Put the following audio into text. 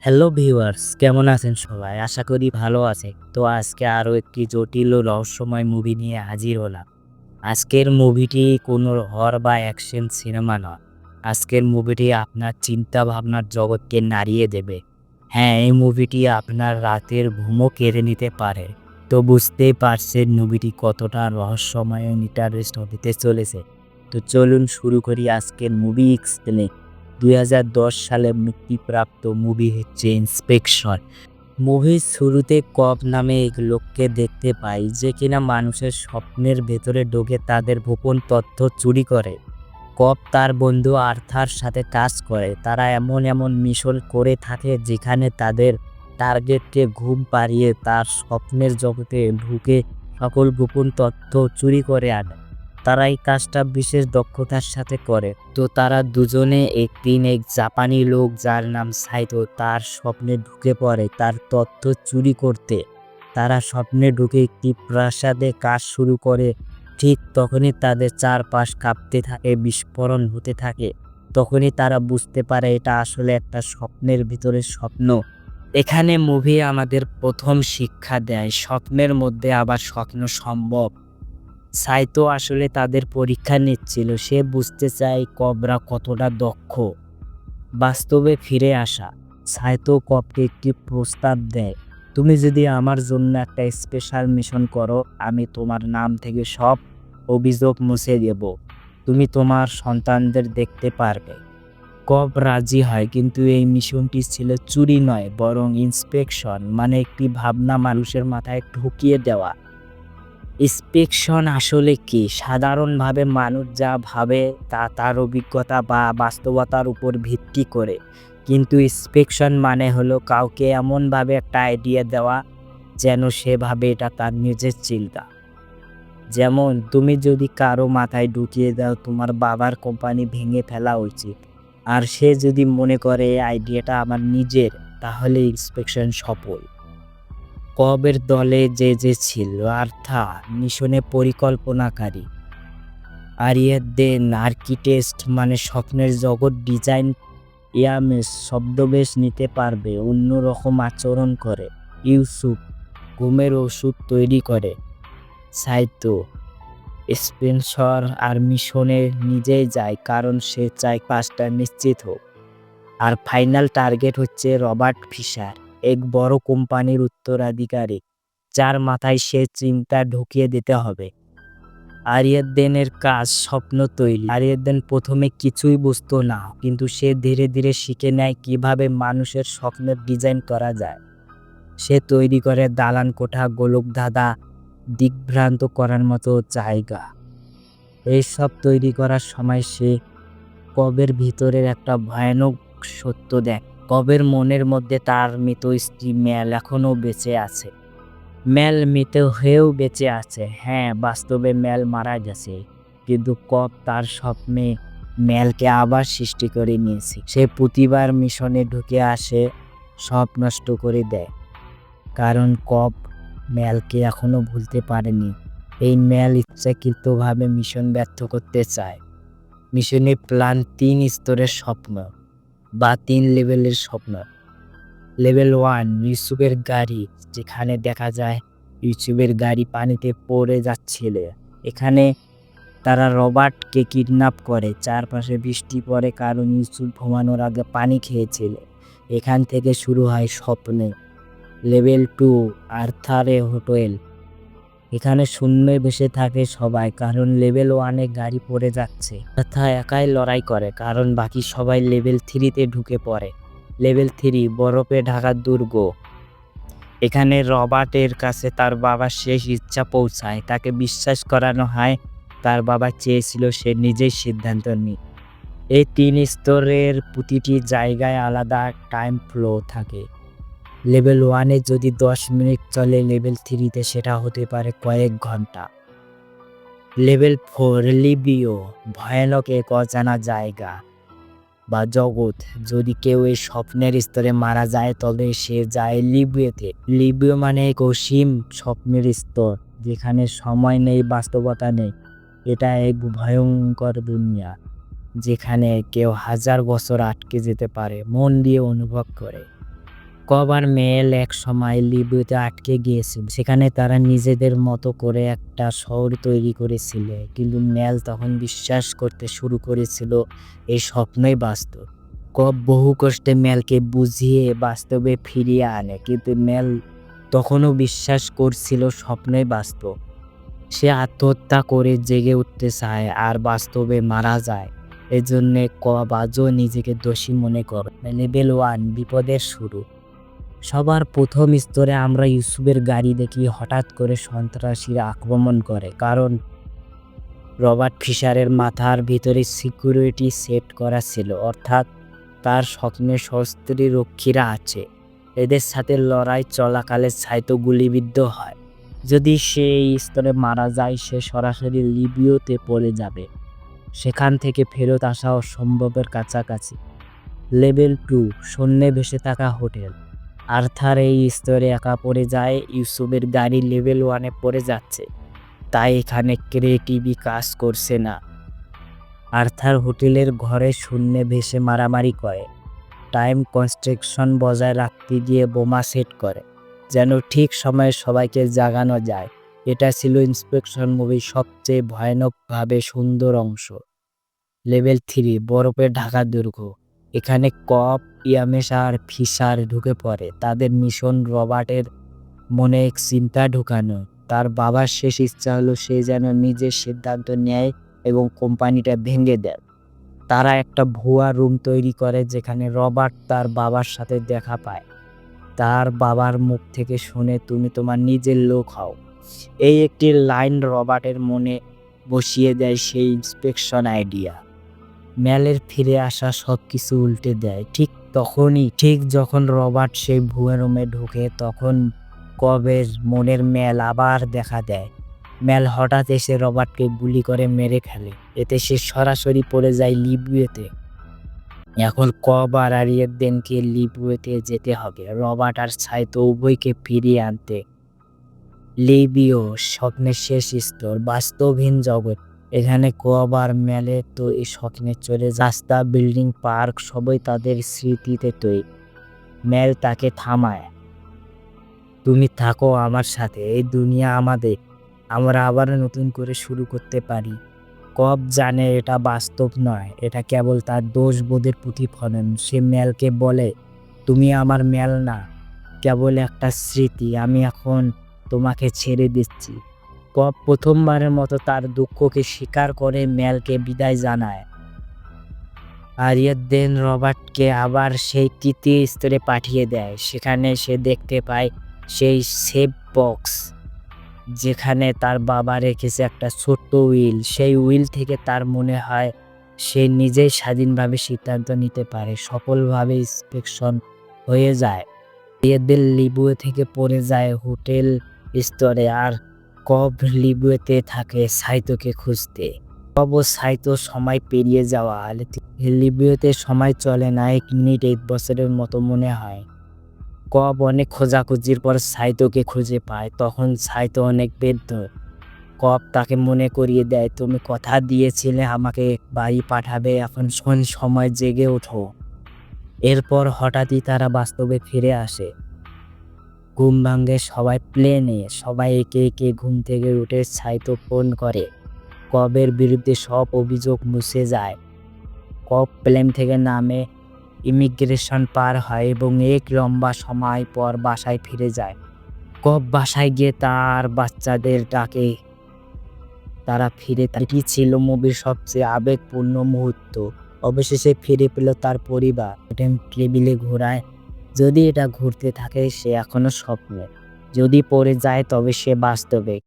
Hello viewers, কেমন আছেন সবাই? আশা করি ভালো আছেন। তো আজকে আরও একটি জটিল ও রহস্যময় মুভি নিয়ে হাজির হলাম। আজকের মুভিটি কোনো হরর বা অ্যাকশন সিনেমা নয়। আজকের মুভিটি আপনার চিন্তা ভাবনার জগৎকে নাড়িয়ে দেবে। হ্যাঁ, এই মুভিটি আপনার রাতের ঘুমও কেড়ে নিতে পারে। তো বুঝতেই পারছেন মুভিটি কতটা রহস্যময় ও ইন্টারেস্ট হতে চলেছে। তো চলুন শুরু করি আজকের মুভি এক্সপ্লেন। ২০১০ সালে মুক্তিপ্রাপ্ত মুভি হচ্ছে ইন্সপেকশন। মুভির শুরুতে কব নামে এক লোককে দেখতে পাই, যে কিনা মানুষের স্বপ্নের ভেতরে ঢুকে তাদের গোপন তথ্য চুরি করে। কব তার বন্ধু আর্থার সাথে কাজ করে। তারা এমন মিশন করে থাকে যেখানে তাদের টার্গেটকে ঘুম পাড়িয়ে তার স্বপ্নের জগতে ঢুকে সকল গোপন তথ্য চুরি করে আনে। তারা এই কাজটা বিশেষ দক্ষতার সাথে করে। তো তারা দুজনে একদিন এক জাপানি লোক যার নাম সাইতো তার স্বপ্নে ঢুকে পড়ে তার তথ্য চুরি করতে। তারা স্বপ্নে ঢুকে একটি প্রাসাদে কাজ শুরু করে। ঠিক তখনই তাদের চারপাশ কাঁপতে থাকে, বিস্ফোরণ হতে থাকে। তখনই তারা বুঝতে পারে এটা আসলে একটা স্বপ্নের ভিতরে স্বপ্ন। এখানে মুভি আমাদের প্রথম শিক্ষা দেয়, স্বপ্নের মধ্যে আবার স্বপ্ন সম্ভব। সাইতো আসলে তাদের পরীক্ষা নিচ্ছিল। সে বুঝতে চায় কবরা কতটা দক্ষ। বাস্তবে ফিরে আসা, সাইতো কবকে একটি প্রস্তাব দেয়। তুমি যদি আমার জন্য একটা স্পেশাল মিশন করো, আমি তোমার নাম থেকে সব অভিযোগ মুছে দেব। তুমি তোমার সন্তানদের দেখতে পারবে। কব রাজি হয়, কিন্তু এই মিশনটি ছিল চুরি নয়, বরং ইন্সপেকশন, মানে একটি ভাবনা মানুষের মাথায় ঢুকিয়ে দেওয়া। ইন্সপেকশন আসলে কি? সাধারণভাবে মানুষ যা ভাবে তা তার অভিজ্ঞতা বা বাস্তবতার উপর ভিত্তি করে। কিন্তু ইন্সপেকশন মানে হলো কাউকে এমনভাবে একটা আইডিয়া দেওয়া যেন সে ভাবে এটা তার নিজের চিন্তা। যেমন তুমি যদি কারো মাথায় ঢুকিয়ে দাও তোমার বাবার কোম্পানি ভেঙে ফেলা উচিত, আর সে যদি মনে করে এই আইডিয়াটা আমার নিজের, তাহলে ইন্সপেকশন সফল। কবের দলে যে ছিল আর্থা, মিশনে পরিকল্পনাকারী। আরিয়েদ্দেন আর্কিটেক্ট, মানে স্বপ্নের জগৎ ডিজাইন। ইয়ামেস ছদ্মবেশ নিতে পারবে, অন্যরকম আচরণ করে। ইউসুফ ঘুমের ওষুধ তৈরি করে। সাইতো স্পেন্সর আর মিশনে নিজেই যায়, কারণ সে চায় কাজটা নিশ্চিত হোক। আর ফাইনাল টার্গেট হচ্ছে রবার্ট ফিশার, এক বড় কোম্পানির উত্তরাধিকারী, যার মাথায় সে চিন্তা ঢুকিয়ে দিতে হবে। আরিয়েদ্দেনের কাজ স্বপ্ন তৈরি। আরিয়েদ্দেন প্রথমে কিছুই বুঝতো না, কিন্তু সে ধীরে ধীরে শিখে নেয় কিভাবে মানুষের স্বপ্নের ডিজাইন করা যায়। সে তৈরি করে দালান কোঠা, গোলকধাঁধা, দিগ্ভ্রান্ত করার মতো জায়গা। এইসব তৈরি করার সময় সে কবের ভিতরের একটা ভয়ানক সত্য দেখ। কবের মনের মধ্যে তার মৃত স্ত্রী ম্যাল এখনও বেঁচে আছে। ম্যাল মৃত হয়েও বেঁচে আছে। হ্যাঁ, বাস্তবে ম্যাল মারা গেছে, কিন্তু কব তার স্বপ্নে ম্যালকে আবার সৃষ্টি করে নিয়েছে। সে প্রতিবার মিশনে ঢুকে আসে, সব নষ্ট করে দেয়, কারণ কব ম্যালকে এখনো ভুলতে পারেনি। এই ম্যাল ইচ্ছাকৃতভাবে মিশন ব্যর্থ করতে চায়। মিশনের প্ল্যান ৩ স্তরের স্বপ্ন বা ৩ লেভেলের স্বপ্ন। লেভেল 1 ইউসুফের গাড়ি, যেখানে দেখা যায় ইউসুফের গাড়ি পানিতে পড়ে যাচ্ছিল। এখানে তারা রবার্টকে কিডন্যাপ করে। চারপাশে বৃষ্টি পড়ে কারণ ইউসুফ ঘুমানোর আগে পানি খেয়েছিল। এখান থেকে শুরু হয় স্বপ্নে। লেভেল 2 আর্থারে হোটেল, এখানে শূন্যে ভেসে থাকে সবাই, কারণ লেভেল 1-এ গাড়ি পড়ে যাচ্ছে। আর্থার একাই লড়াই করে, কারণ বাকি সবাই লেভেল 3-তে ঢুকে পড়ে। লেভেল 3 বরফে ঢাকা দুর্গ, এখানে রবার্টের কাছে তার বাবার শেষ ইচ্ছা পৌঁছায়। তাকে বিশ্বাস করানো হয় তার বাবা চেয়েছিল সে নিজেই সিদ্ধান্ত নিক। এই 3 স্তরের প্রতিটি জায়গায় আলাদা টাইম ফ্লো থাকে। লেভেল 1-এ যদি 10 মিনিট চলে, লেভেল 3-তে সেটা হতে পারে কয়েক ঘন্টা। লেভেল 4 লিবিও, ভয়ানক এক অজানা জায়গা বা জগৎ। যদি কেউ এই স্বপ্নের স্তরে মারা যায় তবে সে যায় লিবিওতে। লিবিও মানে এক অসীম স্বপ্নের স্তর, যেখানে সময় নেই, বাস্তবতা নেই। এটা এক ভয়ঙ্কর দুনিয়া, যেখানে কেউ 1000 বছর আটকে যেতে পারে, মন দিয়ে অনুভব করে। কব আর মেল এক সময় লিবিয়াতে আটকে গিয়েছিল। সেখানে তারা নিজেদের মতো করে একটা শহর তৈরি করেছিল, কিন্তু মেল তখন বিশ্বাস করতে শুরু করেছিল এই স্বপ্নই বাস্তব। কব বহু কষ্টে মেলকে বুঝিয়ে বাস্তবে ফিরিয়ে আনে, কিন্তু মেল তখনও বিশ্বাস করছিল স্বপ্নই বাস্তব। সে আত্মহত্যা করে জেগে উঠতে চায় আর বাস্তবে মারা যায়। এজন্য কব আজও নিজেকে দোষী মনে করে। লেভেল 1, বিপদের শুরু। সবার প্রথম স্তরে আমরা ইউসুফের গাড়ি দেখি হঠাৎ করে সন্ত্রাসীরা আক্রমণ করে, কারণ রবার্ট ফিশারের মাথার ভিতরে সিকিউরিটি সেট করা ছিল, অর্থাৎ তার স্বপ্নে সশস্ত্র রক্ষীরা আছে। এদের সাথে লড়াই চলাকালে সাইতো গুলিবিদ্ধ হয়। যদি সে এই স্তরে মারা যায়, সে সরাসরি লিবিয়াতে পড়ে যাবে। সেখান থেকে ফেরত আসা অসম্ভবের কাছাকাছি। লেভেল 2, শূন্যে ভেসে থাকা হোটেল। আর্থার এই স্তরে একা পড়ে যায়। ইউসুফের গাড়ি লেভেল 1-এ পড়ে যাচ্ছে, তাই এখানে ক্রিয়েটিভি কাজ করছে না। আর্থার হোটেলের ঘরে শূন্যে ভেসে মারামারি করে, টাইম কনস্ট্রাকশন বজায় রাখতে গিয়ে বোমা সেট করে, যেন ঠিক সময়ে সবাইকে জাগানো যায়। এটা ছিল ইন্সপেকশন মুভির সবচেয়ে ভয়ানকভাবে সুন্দর অংশ। লেভেল 3, বরফে ঢাকা দুর্গ। এখানে কপ, ইয়ামেস আর ফিশার ঢুকে পড়ে। তাদের মিশন রবার্টের মনে এক চিন্তা ঢুকানো। তার বাবার শেষ ইচ্ছা হলো সে যেন নিজের সিদ্ধান্ত নেয় এবং কোম্পানিটা ভেঙে দেয়। তারা একটা ভুয়া রুম তৈরি করে যেখানে রবার্ট তার বাবার সাথে দেখা পায়। তার বাবার মুখ থেকে শুনে, তুমি তোমার নিজের লোক হও। এই একটি লাইন রবার্টের মনে বসিয়ে দেয় সেই ইন্সপেকশন আইডিয়া। মেলের ফিরে আসা সব কিছু উল্টে দেয়। ঠিক যখন রবার্ট সেই ভুয়া রুমে ঢুকে, তখন কবের মনের মেল আবার দেখা দেয়। মেল হঠাৎ এসে রবার্টকে গুলি করে মেরে ফেলে। এতে সে সরাসরি পড়ে যায় লিবিয়াতে। এখন কব আর আরিয়েদদেনকে লিবিয়াতে যেতে হবে, রবার্ট আর সাইতো উভয়কে ফিরিয়ে আনতে। লিবিয়া স্বপ্নের শেষ স্তর, বাস্তবহীন জগৎ। এখানে কব আর মেলে তো এই স্বপ্নে চলে রাস্তা, বিল্ডিং, পার্ক সবই তাদের স্মৃতিতে তৈরি। মেল তাকে থামায়, তুমি থাকো আমার সাথে, এই দুনিয়া আমাদের, আমরা আবার নতুন করে শুরু করতে পারি। কব জানে এটা বাস্তব নয়, এটা কেবল তার দোষবোধের প্রতিফলন। সে মেলকে বলে, তুমি আমার মেল না, কেবল একটা স্মৃতি, আমি এখন তোমাকে ছেড়ে দিচ্ছি। কব প্রথমবারের মতো তার দুঃখকে স্বীকার করে মেলকে বিদায় জানায়। আরিয়েদদেন রবার্টকে আবার সেই তৃতীয় স্তরে পাঠিয়ে দেয়। সেখানে সে দেখতে পায় সেই সেফ বক্স, যেখানে তার বাবা রেখেছে একটা ছোট্ট উইল। সেই উইল থেকে তার মনে হয় সে নিজেই স্বাধীনভাবে সিদ্ধান্ত নিতে পারে। সফলভাবে ইন্সপেকশন হয়ে যায়। এদের লিবিয়া থেকে পড়ে যায় হোটেল স্তরে, আর কব লিবিয়াতে থাকে সাইতোকে খুঁজতে। কব ও সাইতো সময় পেরিয়ে যাওয়া, লিবিয়াতে সময় চলে না, 1 মিনিট 1 বছরের মতো মনে হয়। কব অনেক খোঁজাখুঁজির পর সাইতোকে খুঁজে পায়। তখন সাইতো অনেক ব্যর্থ। কব তাকে মনে করিয়ে দেয়, তুমি কথা দিয়েছিলে আমাকে বাড়ি পাঠাবে, এখন সময়, জেগে ওঠো। এরপর হঠাৎই তারা বাস্তবে ফিরে আসে। ঘুম ভাঙে সবাই প্লেনে। সবাই একে একে ঘুম থেকে উঠে সাইতো ফোন করে। কবের বিরুদ্ধে সব অভিযোগ মুছে যায়। কব প্লেন থেকে নামে, ইমিগ্রেশন পার হয় এবং এক লম্বা সময় পর বাসায় ফিরে যায়। কব বাসায় গিয়ে তার বাচ্চাদের ডাকে, তারা ফিরে। এটি ছিল মুভির সবচেয়ে আবেগপূর্ণ মুহূর্ত। অবশেষে ফিরে পেল তার পরিবার। টেবিলে ঘোরায়, যদি এটা ঘুরতে থাকে সে এখনো স্বপ্নে, যদি পড়ে যায় তবে সে বাস্তবে।